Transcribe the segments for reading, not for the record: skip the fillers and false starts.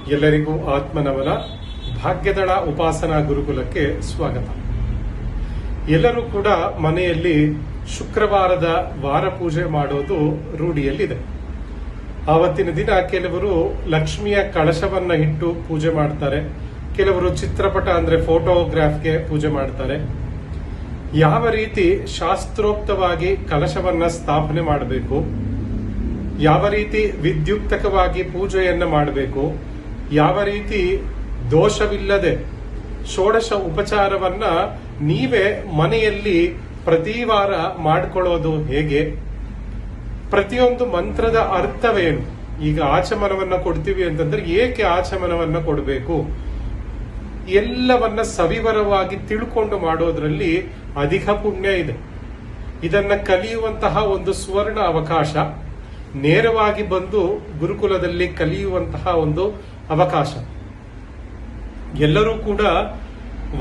ಎಲ್ಲರಿಗೂ ಆತ್ಮನವನ ಭಾಗ್ಯದಳ ಉಪಾಸನಾ ಗುರುಕುಲಕ್ಕೆ ಸ್ವಾಗತ. ಎಲ್ಲರೂ ಕೂಡ ಮನೆಯಲ್ಲಿ ಶುಕ್ರವಾರದ ವಾರ ಪೂಜೆ ಮಾಡೋದು ರೂಢಿಯಲ್ಲಿದೆ. ಆವತ್ತಿನ ದಿನ ಕೆಲವರು ಲಕ್ಷ್ಮಿಯ ಕಳಶವನ್ನ ಇಟ್ಟು ಪೂಜೆ ಮಾಡ್ತಾರೆ, ಕೆಲವರು ಚಿತ್ರಪಟ ಅಂದ್ರೆ ಫೋಟೋಗ್ರಾಫ್ಗೆ ಪೂಜೆ ಮಾಡ್ತಾರೆ. ಯಾವ ರೀತಿ ಶಾಸ್ತ್ರೋಕ್ತವಾಗಿ ಕಲಶವನ್ನ ಸ್ಥಾಪನೆ ಮಾಡಬೇಕು, ಯಾವ ರೀತಿ ವಿದ್ಯುಕ್ತಕವಾಗಿ ಪೂಜೆಯನ್ನ ಮಾಡಬೇಕು, ಯಾವ ರೀತಿ ದೋಷವಿಲ್ಲದೆ ಷೋಡಶ ಉಪಚಾರವನ್ನ ನೀವೇ ಮನೆಯಲ್ಲಿ ಪ್ರತಿ ವಾರ ಮಾಡಿಕೊಳ್ಳೋದು ಹೇಗೆ, ಪ್ರತಿಯೊಂದು ಮಂತ್ರದ ಅರ್ಥವೇನು, ಈಗ ಆಚಮನವನ್ನ ಕೊಡ್ತೀವಿ ಅಂತಂದ್ರೆ ಏಕೆ ಆಚಮನವನ್ನ ಕೊಡಬೇಕು, ಎಲ್ಲವನ್ನ ಸವಿವರವಾಗಿ ತಿಳ್ಕೊಂಡು ಮಾಡೋದ್ರಲ್ಲಿ ಅಧಿಕ ಪುಣ್ಯ ಇದೆ. ಇದನ್ನ ಕಲಿಯುವಂತಹ ಒಂದು ಸುವರ್ಣ ಅವಕಾಶ, ನೇರವಾಗಿ ಬಂದು ಗುರುಕುಲದಲ್ಲಿ ಕಲಿಯುವಂತಹ ಒಂದು ಅವಕಾಶ. ಎಲ್ಲರೂ ಕೂಡ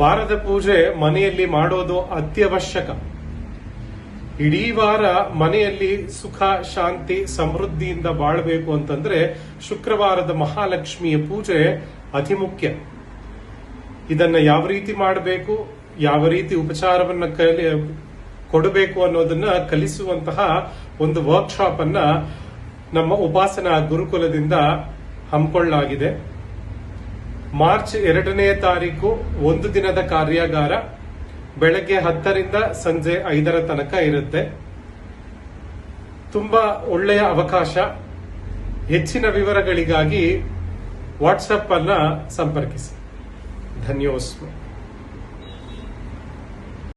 ವಾರದ ಪೂಜೆ ಮನೆಯಲ್ಲಿ ಮಾಡೋದು ಅತ್ಯವಶ್ಯಕ. ಇಡೀ ವಾರ ಮನೆಯಲ್ಲಿ ಸುಖ ಶಾಂತಿ ಸಮೃದ್ಧಿಯಿಂದ ಬಾಳಬೇಕು ಅಂತಂದ್ರೆ ಶುಕ್ರವಾರದ ಮಹಾಲಕ್ಷ್ಮಿಯ ಪೂಜೆ ಅತಿ ಮುಖ್ಯ. ಇದನ್ನ ಯಾವ ರೀತಿ ಮಾಡಬೇಕು, ಯಾವ ರೀತಿ ಉಪಚಾರವನ್ನ ಕೊಡಬೇಕು ಅನ್ನೋದನ್ನ ಕಲಿಸುವಂತಹ ಒಂದು ವರ್ಕ್ಶಾಪ್ ಅನ್ನ ನಮ್ಮ ಉಪಾಸನಾ ಗುರುಕುಲದಿಂದ ಹಮ್ಮಿಕೊಳ್ಳಲಾಗಿದೆ. ಮಾರ್ಚ್ 2ನೇ ತಾರೀಕು ಒಂದು ದಿನದ ಕಾರ್ಯಾಗಾರ ಬೆಳಗ್ಗೆ 10ರಿಂದ ಸಂಜೆ 5ರ ತನಕ ಇರುತ್ತೆ. ತುಂಬಾ ಒಳ್ಳೆಯ ಅವಕಾಶ. ಹೆಚ್ಚಿನ ವಿವರಗಳಿಗಾಗಿ ವಾಟ್ಸಪ್ ಅನ್ನ ಸಂಪರ್ಕಿಸಿ. ಧನ್ಯವಾದ.